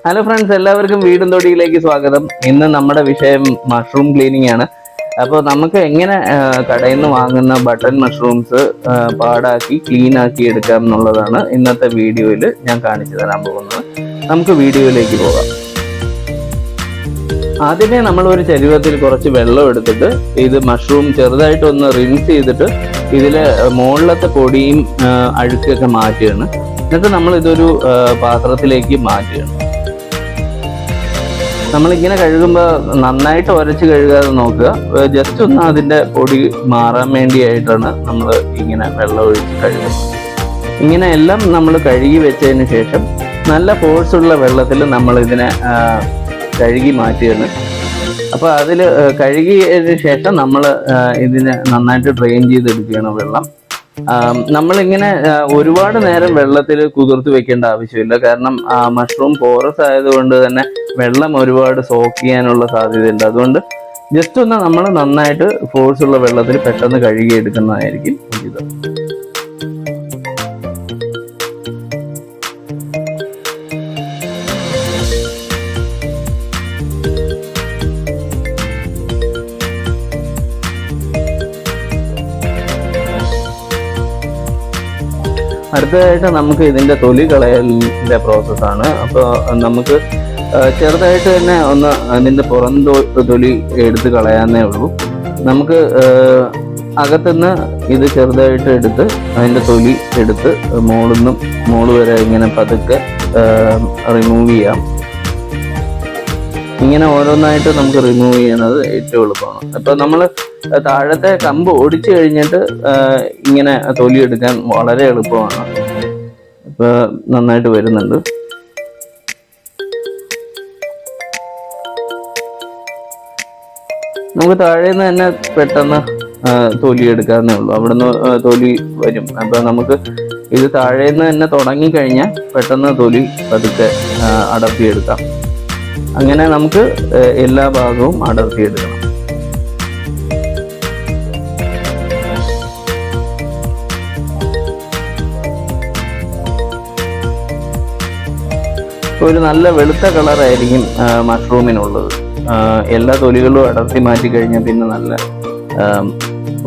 Hello friends, എല്ലാവർക്കും വീടും തൊടിയിലേക്ക് സ്വാഗതം. ഇന്ന് നമ്മുടെ വിഷയം മഷ്റൂം ക്ലീനിങ് ആണ്. അപ്പോൾ നമുക്ക് എങ്ങനെ കടയിൽ നിന്ന് വാങ്ങുന്ന ബട്ടൺ മഷ്റൂംസ് പാടാക്കി ക്ലീൻ ആക്കി എടുക്കാം എന്നുള്ളതാണ് ഇന്നത്തെ വീഡിയോയിൽ ഞാൻ കാണിച്ചു തരാൻ പോകുന്നത്. നമുക്ക് വീഡിയോയിലേക്ക് പോകാം. ആദ്യമേ നമ്മൾ ഒരു ചരുവത്തിൽ കുറച്ച് വെള്ളം എടുത്തിട്ട് ഇത് മഷ്റൂം ചെറുതായിട്ടൊന്ന് റിൻസ് ചെയ്തിട്ട് ഇതിലെ മുകളിലത്തെ പൊടിയും അഴുക്കൊക്കെ മാറ്റുകയാണ്. എന്നിട്ട് നമ്മൾ ഇതൊരു പാത്രത്തിലേക്ക് മാറ്റുകയാണ്. നമ്മളിങ്ങനെ കഴുകുമ്പോൾ നന്നായിട്ട് ഉരച്ച് കഴുകാതെ നോക്കുക. ജസ്റ്റ് ഒന്ന് അതിൻ്റെ പൊടി മാറാൻ വേണ്ടിയായിട്ടാണ് നമ്മൾ ഇങ്ങനെ വെള്ളം ഒഴിച്ച് കഴുകുന്നത്. ഇങ്ങനെ എല്ലാം നമ്മൾ കഴുകി വെച്ചതിന് ശേഷം നല്ല ഫോഴ്സുള്ള വെള്ളത്തിൽ നമ്മൾ ഇതിനെ കഴുകി മാറ്റുകയാണ്. അപ്പോൾ അതിൽ കഴുകിയതിന് ശേഷം നമ്മൾ ഇതിനെ നന്നായിട്ട് ഡ്രെയിൻ ചെയ്തെടുക്കുകയാണ് വെള്ളം. നമ്മളിങ്ങനെ ഒരുപാട് നേരം വെള്ളത്തിൽ കുതിർത്ത് വെക്കേണ്ട ആവശ്യമില്ല. കാരണം മഷ്റൂം പോറസ് ആയതുകൊണ്ട് തന്നെ വെള്ളം ഒരുപാട് സോക്ക് ചെയ്യാനുള്ള സാധ്യതയുണ്ട്. അതുകൊണ്ട് ജസ്റ്റ് ഒന്ന് നമ്മൾ നന്നായിട്ട് ഫോഴ്സുള്ള വെള്ളത്തിൽ പെട്ടെന്ന് കഴുകിയെടുക്കുന്നതായിരിക്കും ഉചിതം. അടുത്തതായിട്ട് നമുക്ക് ഇതിൻ്റെ തൊലി കളയലിൻ്റെ പ്രോസസ്സാണ്. അപ്പോൾ നമുക്ക് ചെറുതായിട്ട് തന്നെ ഒന്ന് അതിൻ്റെ പുറം തൊലി എടുത്ത് കളയാന്നേ ഉള്ളൂ. നമുക്ക് അകത്തുനിന്ന് ഇത് ചെറുതായിട്ട് എടുത്ത് അതിൻ്റെ തൊലി എടുത്ത് മോള് വരെ ഇങ്ങനെ പതുക്കെ റിമൂവ് ചെയ്യാം. ഇങ്ങനെ ഓരോന്നായിട്ട് നമുക്ക് റിമൂവ് ചെയ്യുന്നത് ഏറ്റവും എളുപ്പമാണ്. അപ്പോൾ നമ്മൾ താഴത്തെ കമ്പ് ഒടിച്ചു കഴിഞ്ഞിട്ട് ഇങ്ങനെ തൊലി എടുക്കാൻ വളരെ എളുപ്പമാണ്. ഇപ്പോൾ നന്നായിട്ട് വരുന്നുണ്ട്. നമുക്ക് താഴെ നിന്ന് തന്നെ പെട്ടെന്ന് തൊലി എടുക്കാവുന്നേ ഉള്ളൂ. അവിടുന്ന് തൊലി വരും. അപ്പോൾ നമുക്ക് ഇത് താഴെ നിന്ന് തന്നെ തുടങ്ങിക്കഴിഞ്ഞാൽ പെട്ടെന്ന് തൊലി പതുക്കെ അടർത്തിയെടുക്കാം. അങ്ങനെ നമുക്ക് എല്ലാ ഭാഗവും അടർത്തിയെടുക്കണം. ഒരു നല്ല വെളുത്ത കളറായിരിക്കും മഷ്റൂമിനുള്ളത്. എല്ലാ തൊലികളും അടർത്തി മാറ്റി കഴിഞ്ഞാൽ പിന്നെ നല്ല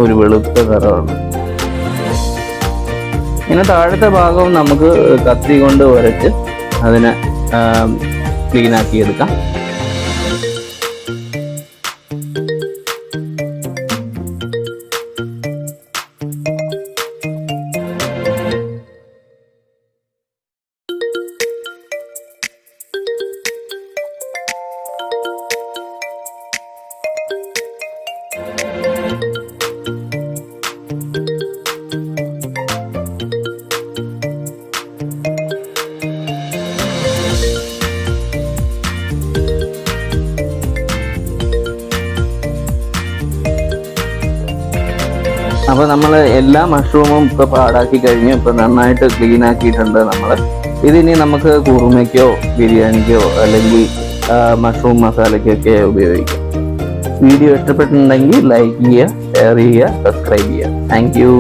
ഒരു വെളുത്ത കളറാണ്. ഇങ്ങനെ താഴത്തെ ഭാഗവും നമുക്ക് കത്തി കൊണ്ട് ഉരച്ച് അതിനെ ക്ലീനാക്കി എടുക്കാം. അപ്പോൾ നമ്മൾ എല്ലാ മഷ്റൂമും ഇപ്പോൾ പാടാക്കി കഴിഞ്ഞ് ഇപ്പോൾ നന്നായിട്ട് ക്ലീൻ ആക്കിയിട്ടുണ്ട്. ഇതിനി നമുക്ക് കുറുമയ്ക്കോ ബിരിയാണിക്കോ അല്ലെങ്കിൽ മഷ്റൂം മസാലയ്ക്കൊക്കെ ഉപയോഗിക്കാം. വീഡിയോ ഇഷ്ടപ്പെട്ടിട്ടുണ്ടെങ്കിൽ ലൈക്ക് ചെയ്യുക, ഷെയർ ചെയ്യുക, സബ്സ്ക്രൈബ് ചെയ്യുക. Thank you.